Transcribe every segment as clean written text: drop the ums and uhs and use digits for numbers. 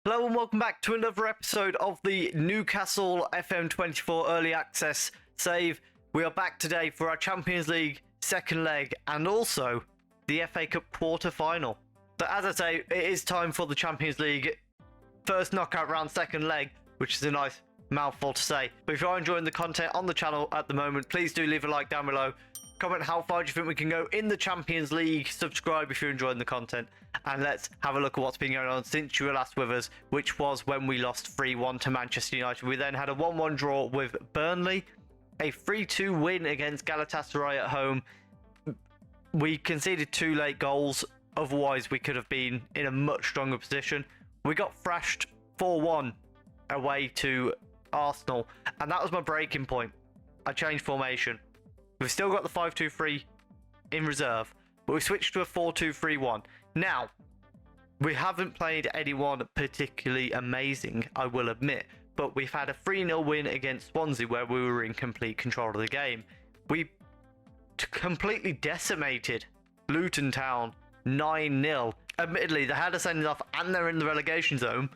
Hello and welcome back to another episode of the Newcastle FM24 Early Access Save. We are back today for our Champions League second leg and also the FA Cup quarter-final. But as I say, it is time for the Champions League first knockout round second leg, which is a nice mouthful to say. But if you are enjoying the content on the channel at the moment, please do leave a like down below. Comment how far do you think we can go in the Champions League. Subscribe if you're enjoying the content. And let's have a look at what's been going on since you were last with us, which was when we lost 3-1 to Manchester United. We then had a 1-1 draw with Burnley, a 3-2 win against Galatasaray at home. We conceded 2 late goals, otherwise we could have been in a much stronger position. We got thrashed 4-1 away to Arsenal, and that was my breaking point. I changed formation. We've still got the 5-2-3 in reserve, but we switched to a 4-2-3-1. Now, we haven't played anyone particularly amazing, I will admit, but we've had a 3-0 win against Swansea where we were in complete control of the game. We completely decimated Luton Town 9-0. Admittedly, they had a sending off and they're in the relegation zone,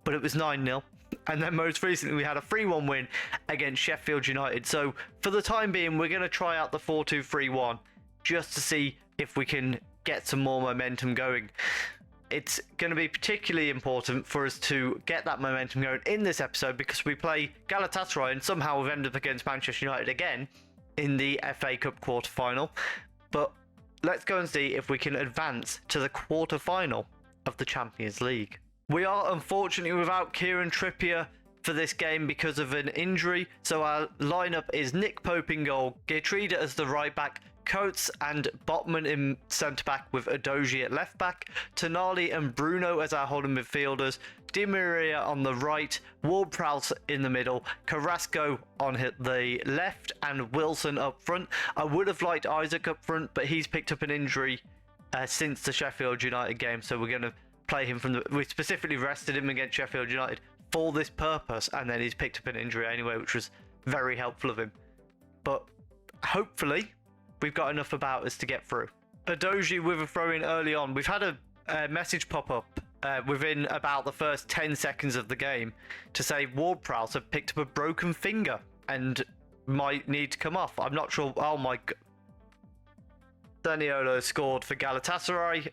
but it was 9-0. And then most recently, we had a 3-1 win against Sheffield United. So for the time being, we're going to try out the 4-2-3-1 just to see if we can get some more momentum going. It's going to be particularly important for us to get that momentum going in this episode because we play Galatasaray and somehow we've ended up against Manchester United again in the FA Cup quarter-final. But let's go and see if we can advance to the quarter-final of the Champions League. We are unfortunately without Kieran Trippier for this game because of an injury. So our lineup is Nick Pope in goal, Geertruida as the right back, Coates and Botman in centre back with Udogie at left back, Tonali and Bruno as our holding midfielders, Di Maria on the right, Ward-Prowse in the middle, Carrasco on the left, and Wilson up front. I would have liked Isaac up front, but he's picked up an injury since the Sheffield United game, so we're going to play him from the... We specifically rested him against Sheffield United for this purpose, and then he's picked up an injury anyway, which was very helpful of him. But hopefully we've got enough about us to get through. Udogie with a throw in early on. We've had a message pop up within about the first 10 seconds of the game to say Ward-Prowse have picked up a broken finger and might need to come off. I'm not sure. Oh my god. Zaniolo scored for Galatasaray.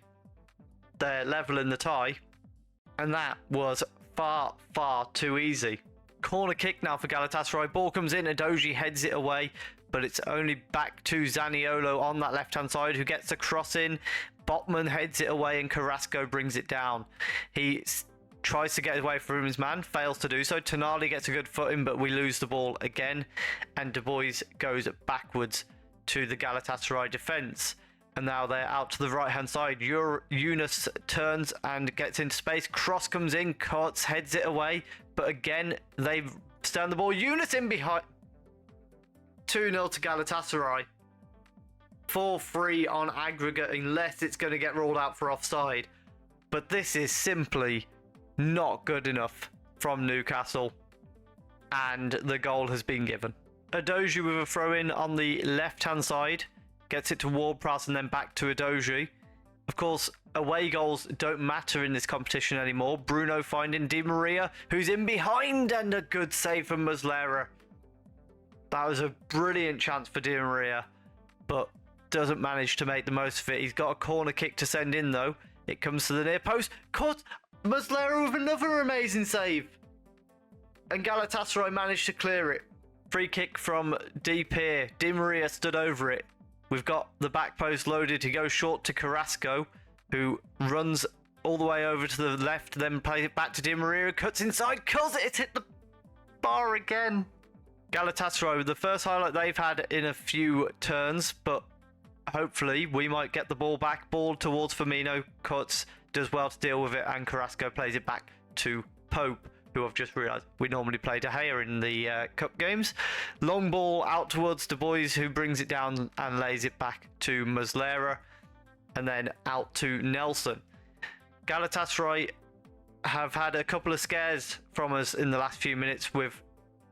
They're leveling the tie, and that was far too easy. Corner kick now for Galatasaray. Ball comes in, Udogie heads it away, but it's only back to Zaniolo on that left-hand side who gets a cross in. Botman heads it away and Carrasco brings it down. He tries to get away from his man, fails to do so. Tonali gets a good footing, but we lose the ball again, and Du Bois goes backwards to the Galatasaray defence. And now they're out to the right-hand side. Yunus turns and gets into space. Cross comes in. Coates heads it away. But again, they've stand the ball. Yunus in behind. 2-0 to Galatasaray. 4-3 on aggregate unless it's going to get ruled out for offside. But this is simply not good enough from Newcastle. And the goal has been given. Udogie with a throw-in on the left-hand side. Gets it to Ward-Prowse and then back to Udogie. Of course, away goals don't matter in this competition anymore. Bruno finding Di Maria, who's in behind, and a good save from Muslera. That was a brilliant chance for Di Maria, but doesn't manage to make the most of it. He's got a corner kick to send in, though. It comes to the near post. Caught Muslera with another amazing save. And Galatasaray managed to clear it. Free kick from deep here. Di Maria stood over it. We've got the back post loaded to go short to Carrasco, who runs all the way over to the left, then plays it back to Di Maria, cuts inside, curls it, it's hit the bar again. Galatasaray, the first highlight they've had in a few turns, but hopefully we might get the ball back. Ball towards Firmino, cuts, does well to deal with it, and Carrasco plays it back to Pope, who I've just realised we normally play De Gea in the cup games. Long ball out towards Du Bois, who brings it down and lays it back to Muslera, and then out to Nelson. Galatasaray have had a couple of scares from us in the last few minutes, with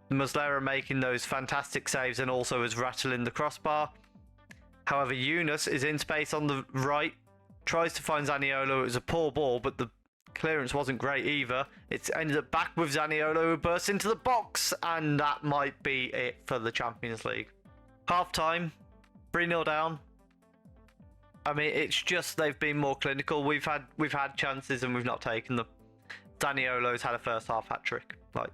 Muslera making those fantastic saves and also as rattling the crossbar. However, Yunus is in space on the right, tries to find Zaniolo. It was a poor ball, but the Clearance wasn't great either. It's ended up back with Zaniolo, who bursts into the box, and that might be it for the Champions League. Half time, 3-0 down. I mean, it's just they've been more clinical. We've had chances and we've not taken them. Zaniolo's had a first half hat trick. Like,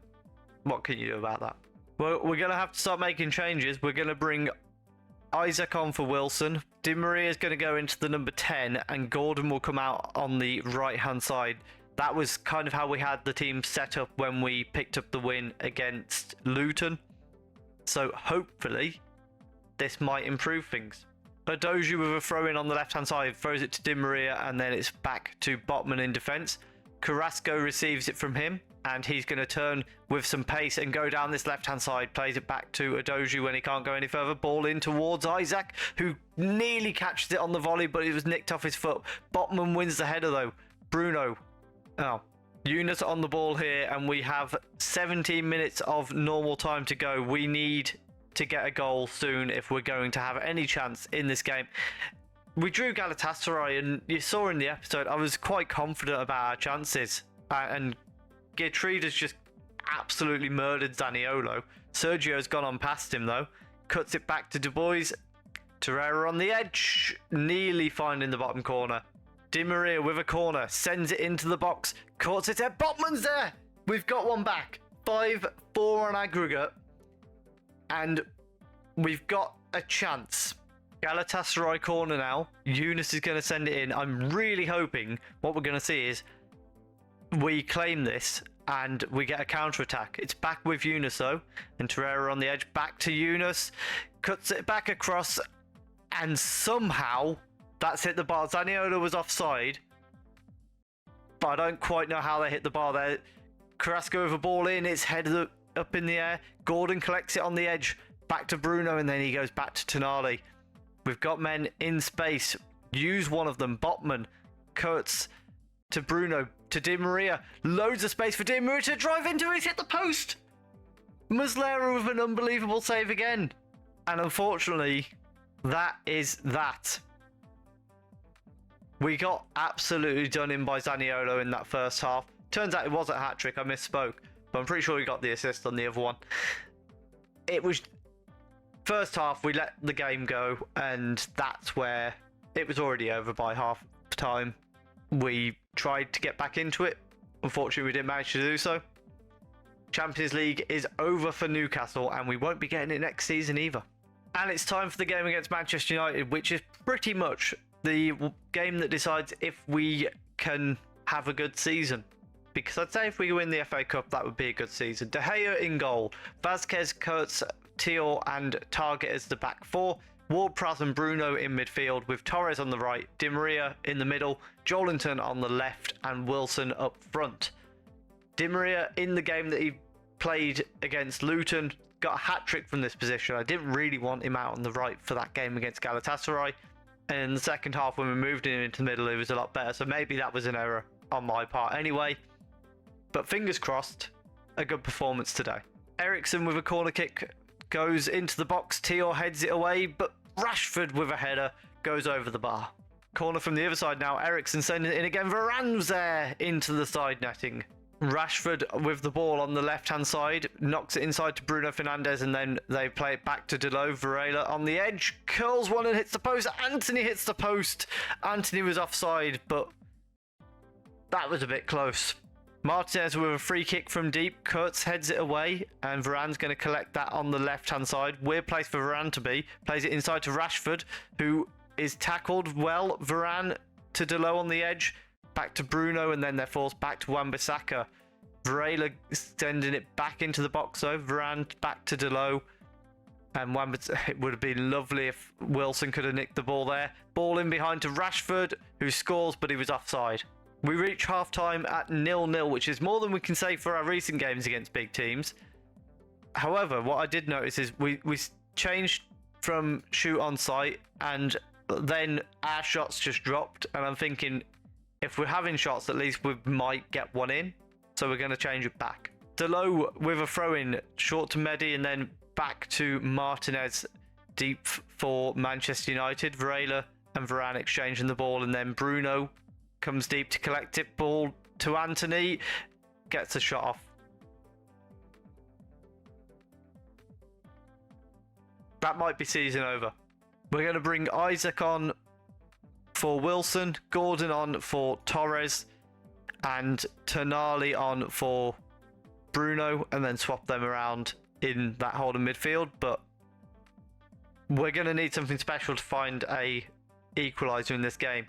what can you do about that? Well, we're gonna have to start making changes. We're gonna bring Isaac on for Wilson. Di Maria is going to go into the number 10 and Gordon will come out on the right hand side. That was kind of how we had the team set up when we picked up the win against Luton. So hopefully this might improve things. Adoju with a throw in on the left hand side, throws it to Di Maria, and then it's back to Botman in defence. Carrasco receives it from him, and he's going to turn with some pace and go down this left-hand side. Plays it back to Adoju when he can't go any further. Ball in towards Isaac, who nearly catches it on the volley, but it was nicked off his foot. Botman wins the header, though. Bruno. Oh. Yunus on the ball here, and we have 17 minutes of normal time to go. We need to get a goal soon if we're going to have any chance in this game. We drew Galatasaray, and you saw in the episode, I was quite confident about our chances. And Geertruide's just absolutely murdered Zaniolo. Sergio's gone on past him, though. Cuts it back to Du Bois. Torreira on the edge, nearly finding the bottom corner. Di Maria with a corner, sends it into the box. Courts it there. Botman's there! We've got one back. 5-4 on aggregate. And we've got a chance. Galatasaray corner now. Yunus is going to send it in. I'm really hoping what we're going to see is we claim this and we get a counter-attack. It's back with Yunus, though. And Torreira on the edge. Back to Yunus. Cuts it back across. And somehow that's hit the bar. Zaniolo was offside. But I don't quite know how they hit the bar there. Carrasco with a ball in. It's headed up in the air. Gordon collects it on the edge. Back to Bruno. And then he goes back to Tonali. We've got men in space. Use one of them. Botman. Kurtz to Bruno. To Di Maria. Loads of space for Di Maria to drive into. He's hit the post. Muslera with an unbelievable save again. And unfortunately, that is that. We got absolutely done in by Zaniolo in that first half. Turns out it was a hat-trick. I misspoke. But I'm pretty sure he got the assist on the other one. It was... First half, we let the game go. And that's where it was already over by half time. We tried to get back into it. Unfortunately, we didn't manage to do so. Champions League is over for Newcastle, and we won't be getting it next season either. And it's time for the game against Manchester United, which is pretty much the game that decides if we can have a good season. Because I'd say if we win the FA Cup, that would be a good season. De Gea in goal. Vasquez, Kurtz, Teal and Target as the back four. Ward-Prowse and Bruno in midfield with Torres on the right, Di Maria in the middle, Joelinton on the left and Wilson up front. Di Maria in the game that he played against Luton got a hat-trick from this position. I didn't really want him out on the right for that game against Galatasaray. And in the second half when we moved him into the middle, it was a lot better. So maybe that was an error on my part anyway. But fingers crossed, a good performance today. Eriksen with a corner kick goes into the box. Teal heads it away, but Rashford with a header goes over the bar. Corner from the other side now. Eriksen sending it in again. Varane's there into the side netting. Rashford with the ball on the left-hand side. Knocks it inside to Bruno Fernandes, and then they play it back to Delo. Varela on the edge. Curls one and hits the post. Anthony hits the post. Anthony was offside, but that was a bit close. Martinez with a free kick from deep. Kurtz heads it away, and Varane's going to collect that on the left-hand side. Weird place for Varane to be. Plays it inside to Rashford, who is tackled well. Varane to Delo on the edge. Back to Bruno, and then they're forced back to Wan-Bissaka. Varela sending it back into the box, though. Varane back to Delo. And it would have been lovely if Wilson could have nicked the ball there. Ball in behind to Rashford, who scores, but he was offside. We reach half-time at 0-0, which is more than we can say for our recent games against big teams. However, what I did notice is we changed from shoot on sight, and then our shots just dropped. And I'm thinking, if we're having shots, at least we might get one in. So we're going to change it back. Delo with a throw-in, short to Mehdi, and then back to Martinez, deep for Manchester United. Varela and Varane exchanging the ball, and then Bruno comes deep to collect it. Ball to Anthony. Gets a shot off. That might be season over. We're going to bring Isaac on for Wilson, Gordon on for Torres, and Tonali on for Bruno, and then swap them around in that holding midfield. But we're going to need something special to find a equaliser in this game.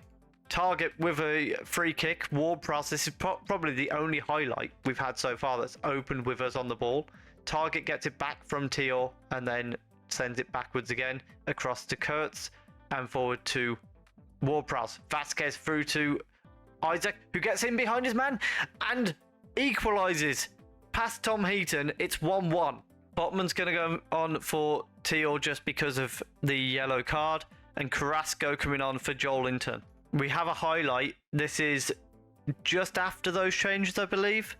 Target with a free kick, Ward-Prowse. This is probably the only highlight we've had so far that's opened with us on the ball. Target gets it back from Tior and then sends it backwards again across to Kurtz and forward to Ward-Prowse. Vasquez through to Isaac, who gets in behind his man and equalises. Past Tom Heaton, it's 1-1. Botman's going to go on for Tior just because of the yellow card, and Carrasco coming on for Joelinton. We have a highlight. This is just after those changes, I believe.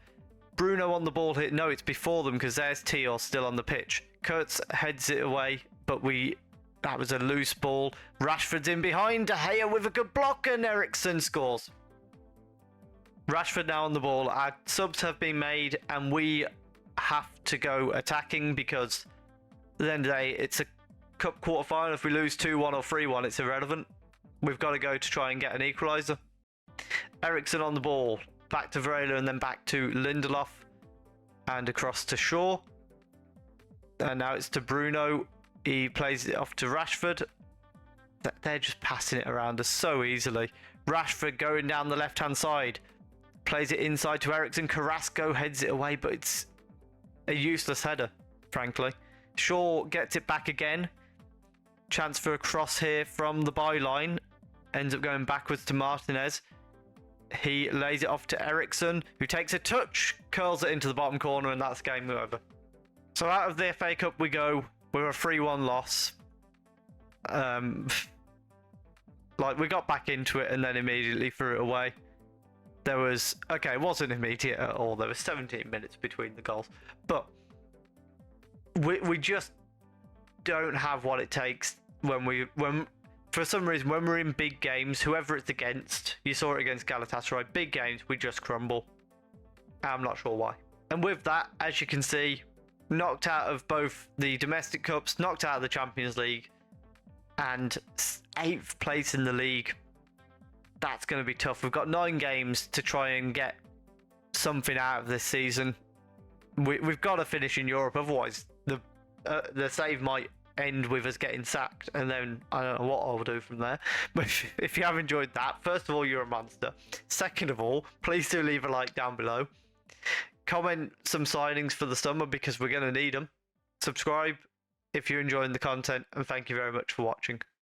Bruno on the ball here. No, it's before them because there's Tior still on the pitch. Kurtz heads it away, but that was a loose ball. Rashford's in behind. De Gea with a good block, and Eriksen scores. Rashford now on the ball. Our subs have been made, and we have to go attacking because at the end of the day, it's a cup quarter final. If we lose 2-1 or 3-1, it's irrelevant. We've got to go to try and get an equaliser. Eriksen on the ball. Back to Varela and then back to Lindelof. And across to Shaw. And now it's to Bruno. He plays it off to Rashford. They're just passing it around us so easily. Rashford going down the left-hand side. Plays it inside to Eriksen. Carrasco heads it away, but it's a useless header, frankly. Shaw gets it back again. Chance for a cross here from the byline. Ends up going backwards to Martinez. He lays it off to Eriksen, who takes a touch, curls it into the bottom corner, and that's game over. So out of the FA Cup we go with a 3-1 loss. We got back into it and then immediately threw it away. It wasn't immediate at all. There was 17 minutes between the goals. But we just don't have what it takes when for some reason when we're in big games, whoever it's against, you saw it against Galatasaray, big games, we just crumble. I'm not sure why. And with that, as you can see, knocked out of both the domestic cups, knocked out of the Champions League, and 8th place in the league. That's going to be tough. We've got 9 games to try and get something out of this season. We've got to finish in Europe, otherwise the save might end with us getting sacked, and then I don't know what I'll do from there. But if you have enjoyed that, first of all, you're a monster. Second of all, please do leave a like down below. Comment some signings for the summer because we're going to need them. Subscribe if you're enjoying the content, and thank you very much for watching.